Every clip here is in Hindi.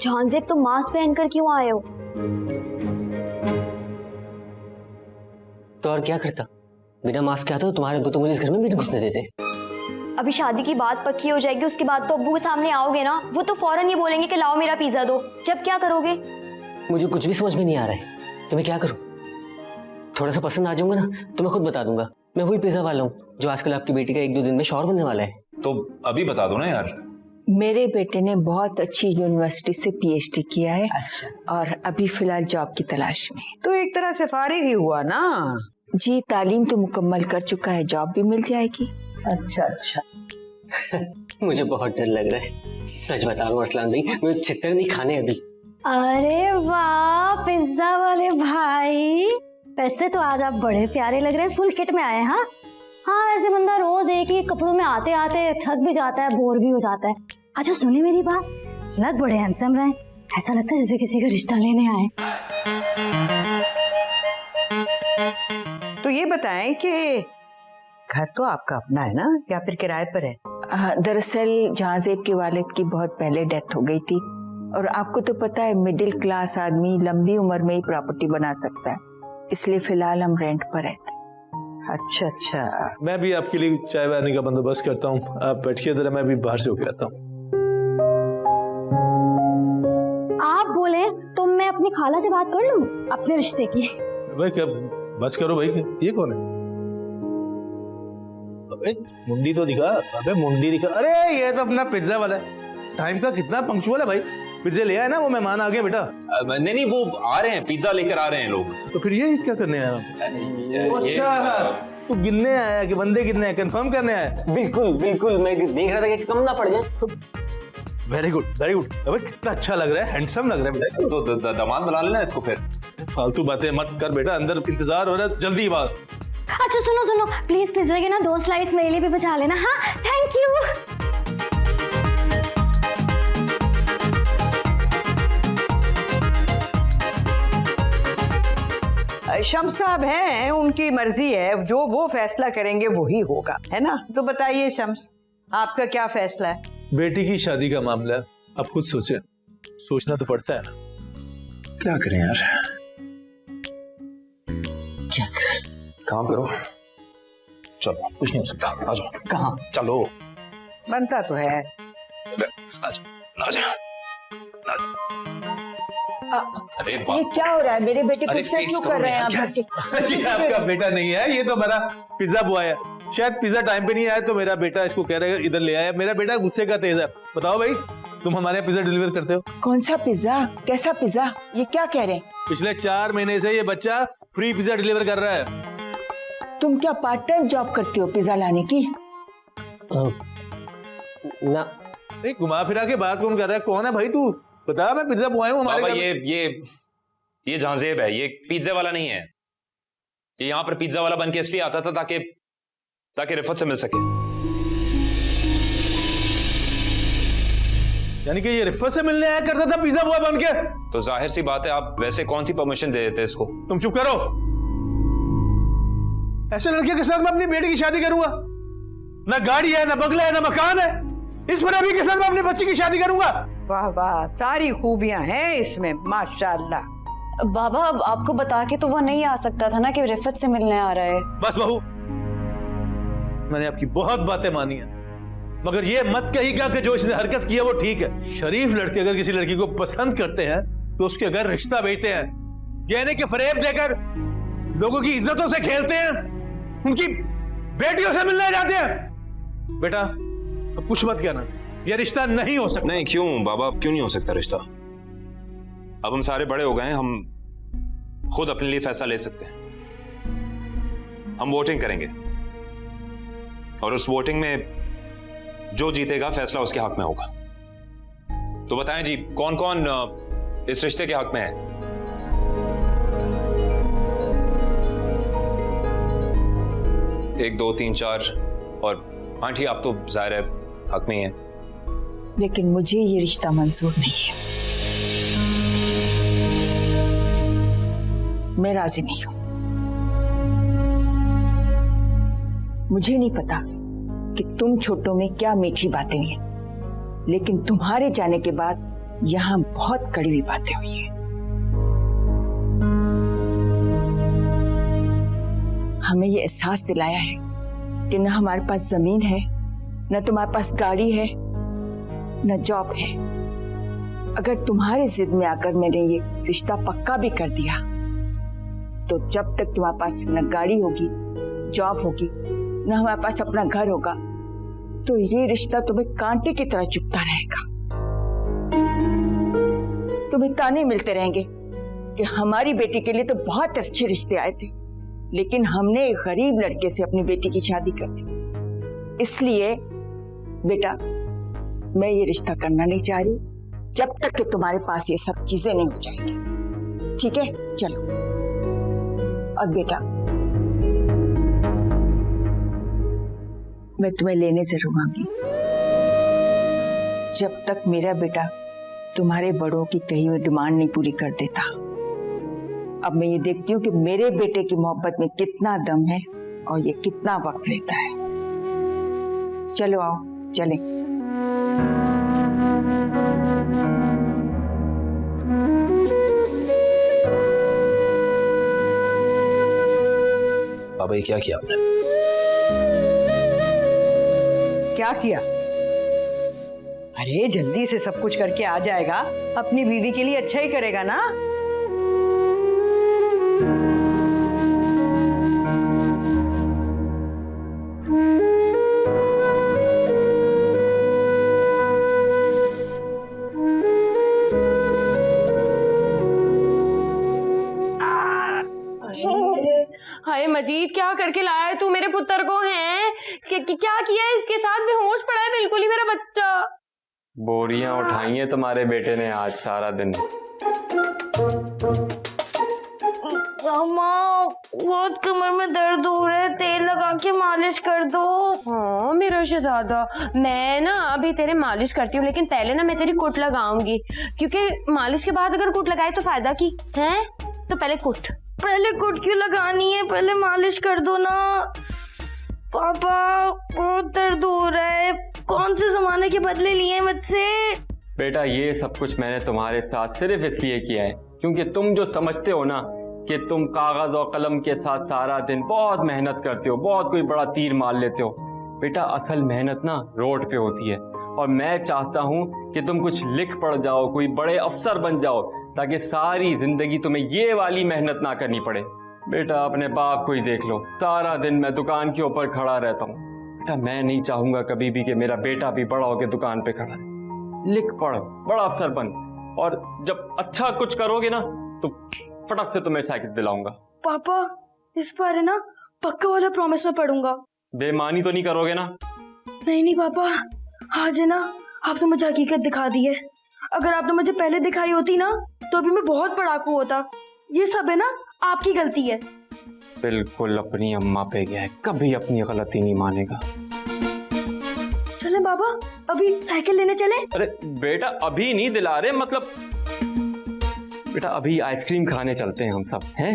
जहांजेब, तुम मास्क पहनकर क्यों आए हो? तो और क्या करता, बिना मास्क के आता तो तुम्हारे अब्बू तो मुझे इस घर में भी नहीं घुसने देते। अभी शादी की बात पक्की हो जाएगी, उसके बाद तो अब्बू के सामने आओगे ना, वो तो फौरन ये बोलेंगे कि लाओ मेरा पिज्जा दो। जब क्या करोगे? मुझे कुछ भी समझ में नहीं आ रहा है कि मैं क्या करूं। थोड़ा सा पसंद आ जाऊंगा ना तो मैं खुद बता दूंगा, मैं वही पिज्जा वाला हूँ जो आजकल आपकी बेटी का 1-2 दिन में शौहर बनने वाला है। तो अभी बता दो ना यार। मेरे बेटे ने बहुत अच्छी यूनिवर्सिटी से पीएचडी किया है। अच्छा, और अभी फिलहाल जॉब की तलाश में। तो एक तरह से फारिग ही हुआ ना। जी, तालीम तो मुकम्मल कर चुका है, जॉब भी मिल जाएगी। अच्छा अच्छा। मुझे बहुत डर लग रहा है, सच बता रहा हूँ अरसलान भाई, मुझे छितर नहीं खाने अभी। अरे वाह पिज्जा वाले भाई, वैसे तो आज आप बड़े प्यारे लग रहे हैं, फुल किट में आए। हाँ हाँ, ऐसे बंदा रोज एक ही कपड़ों में आते आते थक भी जाता है, बोर भी हो जाता है। अच्छा सुनिए मेरी बात, लग बड़े हैंडसम रहे, ऐसा लगता है जैसे किसी का रिश्ता लेने आए। तो ये बताएं कि घर तो आपका अपना है ना या फिर किराए पर है? दरअसल जहांजेब के वालिद की बहुत पहले डेथ हो गई थी, और आपको तो पता है मिडिल क्लास आदमी लंबी उम्र में ही प्रॉपर्टी बना सकता है, इसलिए फिलहाल हम रेंट पर रहते हैं। अच्छा अच्छा। मैं भी आपके लिए चाय वाने का बंदोबस्त करता हूँ, आप बैठिए जरा, मैं भी बाहर से होकर आता हूँ। आप बोले तो मैं अपनी खाला से बात कर लूं अपने रिश्ते की। भाई क्या बस करो भाई, ये कौन है? अबे मुंडी तो दिखा, अबे मुंडी दिखा। अरे ये तो अपना पिज्जा वाला है, टाइम का कितना पंक्चुअल है भाई। पिज्जा ले आए ना, वो मेहमान आ गए बेटा। नहीं वो आ रहे हैं, पिज्जा लेकर आ रहे हैं लोग। तो फिर ये क्या करने आया? अच्छा तू गिनने आया कि बंदे कितने हैं, कंफर्म करने आया? बिल्कुल बिल्कुल, मैं देख रहा था कि कम ना पड़ जाए। Very good very good. अबे कितना अच्छा लग रहा है, हैंडसम लग रहा है बेटा। तो दामाद बना लेना इसको फिर। फालतू बातें मत कर बेटा, अंदर इंतजार हो रहा है, जल्दी बात। अच्छा सुनो सुनो, प्लीज पिज्जा के ना 2 स्लाइस मेरे लिए भी बचा लेना। हाँ थैंक यू। शम्स साहब हैं, उनकी मर्जी है, जो वो फैसला करेंगे वही होगा, है ना? तो बताइए शम्स, आपका क्या फैसला है? बेटी की शादी का मामला है, आप खुद सोचे, सोचना तो पड़ता है ना। क्या करें यार, क्या करें? काम करो, चलो कुछ नहीं हो सकता, आ जाओ। कहाँ? चलो, बनता तो है। अरे ये क्या हो रहा है? मेरे बेटे को सेट क्यों कर रहे हैं आप? ये आपका बेटा नहीं है, ये तो हमारा पिज्जा बॉय है। शायद पिज्जा टाइम पे नहीं आया तो मेरा बेटा इसको कह रहा है इधर ले आया। मेरा बेटा गुस्से का तेज है। बताओ भाई, तुम हमारे यहाँ पिज्जा डिलीवर करते हो? कौन सा पिज्जा? कैसा पिज्जा? ये क्या कह रहे हैं? पिछले 4 महीने से ये बच्चा फ्री पिज्जा डिलीवर कर रहा है। तुम क्या पार्ट टाइम जॉब करते हो पिज्जा लाने की? ना नहीं, घुमा फिरा के बात कौन कर रहा है? कौन है भाई तू? बता, मैं पिज्जा बॉय हूँ हमारे। बाबा ये जहांजेब है, ये पिज्जा वाला नहीं है। ये यहाँ पर पिज्जा वाला बन के इसलिए आता था ताकि रिफत से मिल सके। यानी कि ये रिफत से मिलने आया करता था पिज्जा बॉय बन के? तो जाहिर सी बात है, आप वैसे कौन सी परमिशन दे देते इसको? तुम चुप करो। ऐसे लड़के के साथ मैं अपनी बेटी की शादी करूंगा? ना गाड़ी है, ना बंगला है, ना मकान है। इस फराबी के साथ मैं अपनी बच्ची की शादी करूंगा? वाह वाह, सारी खूबियां हैं इसमें, माशाल्लाह। बाबा आपको बता के तो वो नहीं आ सकता था ना कि रिफत से मिलने आ रहा है। बस बहू, मैंने आपकी बहुत बातें मानी है, मगर ये मत कहिएगा कि जो इसने हरकत की है वो ठीक है। शरीफ लड़के अगर किसी लड़की को पसंद करते हैं तो उसके अगर रिश्ता बेचते हैं, यानी कि फरेब देकर लोगों की इज्जतों से खेलते हैं, उनकी बेटियों से मिलने जाते हैं। बेटा अब कुछ मत कहना, यह रिश्ता नहीं हो सकता। नहीं, क्यों बाबा, क्यों नहीं हो सकता रिश्ता? अब हम सारे बड़े हो गए हैं, हम खुद अपने लिए फैसला ले सकते हैं। हम वोटिंग करेंगे और उस वोटिंग में जो जीतेगा फैसला उसके हक में होगा। तो बताएं जी, कौन कौन इस रिश्ते के हक में है? एक, दो, तीन, चार, और आंटी आप तो जाहिर है हक में ही है। लेकिन मुझे ये रिश्ता मंजूर नहीं है, मैं राजी नहीं हूं। मुझे नहीं पता कि तुम छोटों में क्या मीठी बातें हैं, लेकिन तुम्हारे जाने के बाद यहाँ बहुत कड़वी बातें हुई हैं। हमें ये एहसास दिलाया है कि न हमारे पास जमीन है, न तुम्हारे पास गाड़ी है, न जॉब है। अगर तुम्हारी जिद में आकर मैंने ये रिश्ता पक्का भी कर दिया तो जब तक तुम्हारे पास न गाड़ी होगी, जॉब होगी, न हमारे पास अपना घर होगा, तो ये रिश्ता तुम्हें कांटे की तरह चुभता रहेगा। तुम्हें ताने मिलते रहेंगे कि हमारी बेटी के लिए तो बहुत अच्छे रिश्ते आए थे, लेकिन हमने एक गरीब लड़के से अपनी बेटी की शादी कर दी। इसलिए बेटा, मैं ये रिश्ता करना नहीं चाह रही जब तक कि तुम्हारे पास ये सब चीजें नहीं हो जाएंगी। ठीक है, चलो। और बेटा, मैं तुम्हें लेने जरूर आऊंगी जब तक मेरा बेटा तुम्हारे बड़ों की कही हुई डिमांड नहीं पूरी कर देता। अब मैं ये देखती हूँ कि मेरे बेटे की मोहब्बत में कितना दम है और ये कितना वक्त लेता है। चलो आओ, चलें। पापा ये क्या किया आपने? क्या किया? अरे जल्दी से सब कुछ करके आ जाएगा, अपनी बीवी के लिए अच्छा ही करेगा ना। हाय मजीद, क्या करके लाया है तू मेरे पुत्र को? हैं क्या किया है इसके साथ? बेहोश पड़ा है बिल्कुल ही मेरा बच्चा। बोरियां उठाई हैं तुम्हारे बेटे ने आज सारा दिन। बहुत कमर में दर्द हो रहा है, तेल लगा के मालिश कर दो। हाँ मेरा शहजादा, मैं ना अभी तेरे मालिश करती हूँ, लेकिन पहले ना मैं तेरी कुट लगाऊंगी, क्योंकि मालिश के बाद अगर कुट लगाए तो फायदा की है। तो पहले कुट क्यों लगानी है? पहले मालिश कर दो ना। पापा बहुत दर्द हो रहा है, कौन से जमाने के बदले लिए मुझसे? बेटा ये सब कुछ मैंने तुम्हारे साथ सिर्फ इसलिए किया है क्योंकि तुम जो समझते हो ना कि तुम कागज और कलम के साथ सारा दिन बहुत मेहनत करते हो, बहुत कोई बड़ा तीर मार लेते हो। बेटा असल मेहनत ना रोड पे होती है, और मैं चाहता हूँ कि तुम कुछ लिख पढ़ जाओ, कोई बड़े अफसर बन जाओ, ताकि सारी जिंदगी तुम्हें ये वाली मेहनत ना करनी पड़े। बेटा अपने बाप को ही देख लो, सारा दिन मैं दुकान के ऊपर खड़ा रहता हूँ। बेटा मैं नहीं चाहूंगा कभी भी कि मेरा बेटा भी बड़ा होकर दुकान पे खड़ा रहे। लिख पढ़, बड़ा अफसर बन, और जब अच्छा कुछ करोगे ना तो फटक से तुम्हें साइकिल दिलाऊंगा। पापा इस बार है ना पक्का वाला प्रॉमिस में पढ़ूंगा। बेईमानी तो नहीं करोगे ना? नहीं पापा, आज है ना आपने मुझे हकीकत दिखा दी है। अगर आपने मुझे पहले दिखाई होती ना तो अभी मैं बहुत पढ़ाकू होता। ये सब है ना आपकी गलती है। बिल्कुल अपनी अम्मा पे गया है, कभी अपनी गलती नहीं मानेगा। चले बाबा, अभी साइकिल लेने चले? अरे बेटा अभी नहीं दिला रहे, मतलब बेटा अभी आइसक्रीम खाने चलते हैं हम सब, हैं?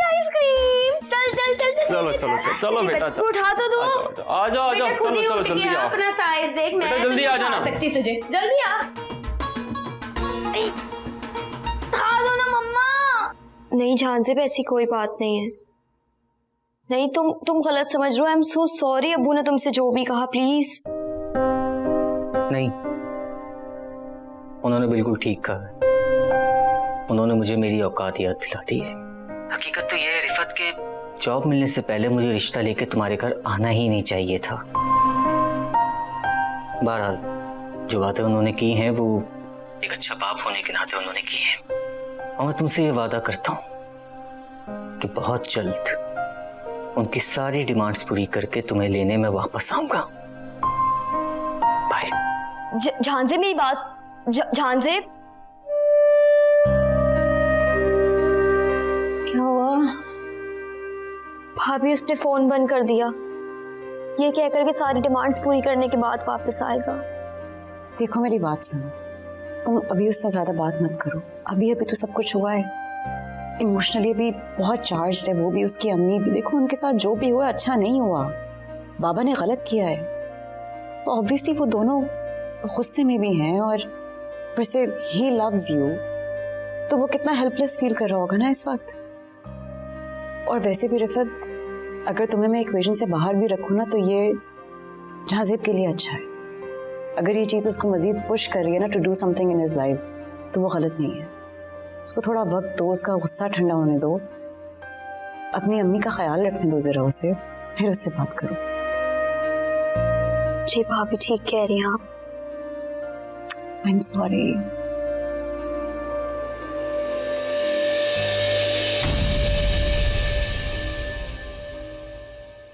आइसक्रीम, चल चलो चलो चलो चलो बेटा, उठा तो दो। आ जाओ आ जाओ, चलो चलो जल्दी आओ। अपना साइज देख, मैं जल्दी आ जाना। सकती तुझे, जल्दी आ। उठा दो ना मम्मा। नहीं झांसे, ऐसी कोई बात नहीं है। नहीं तुम गलत समझ रहे हो। आई एम सो सॉरी, अब्बू ने तुमसे जो भी कहा, प्लीज। नहीं, उन्होंने बिल्कुल ठीक कहा। उन्होंने मुझे मेरी औकात याद दिला दी है। हकीकत तो यह है रिफत के जॉब मिलने से पहले मुझे रिश्ता लेके तुम्हारे घर आना ही नहीं चाहिए था। बहरहाल जो बातें उन्होंने की हैं वो एक अच्छा बाप होने के नाते उन्होंने की हैं, और मैं तुमसे ये वादा करता हूं कि बहुत जल्द उनकी सारी डिमांड्स पूरी करके तुम्हें लेने में वापस आऊंगा। बाय। झांसे मेरी बात, झांसे। क्या हुआ? भाभी उसने फोन बंद कर दिया, ये कहकर के सारी डिमांड्स पूरी करने के बाद वापस आएगा। देखो मेरी बात सुनो, तुम अभी उससे ज्यादा बात मत करो। अभी अभी तो सब कुछ हुआ है, इमोशनली अभी बहुत चार्ज्ड है वो भी, उसकी अम्मी भी। देखो उनके साथ जो भी हुआ अच्छा नहीं हुआ, बाबा ने गलत किया है। तो ऑब्वियसली वो दोनों गुस्से में भी हैं, और वैसे ही लव्स यू, तो वो कितना हेल्पलेस फील कर रहा होगा ना इस वक्त। और वैसे भी रिफत, अगर तुम्हें मैं इक्वेशन से बाहर भी रखूँ ना, तो ये जाजिब के लिए अच्छा है। अगर ये चीज़ उसको मजीद पुश कर रही है ना to do something in his life, तो वो गलत नहीं है। उसको थोड़ा वक्त दो, उसका गुस्सा ठंडा होने दो, अपनी अम्मी का ख्याल रखने दो जरा उसे, फिर उससे बात करो। जी भाभी ठीक कह रही हैं आप। I am sorry.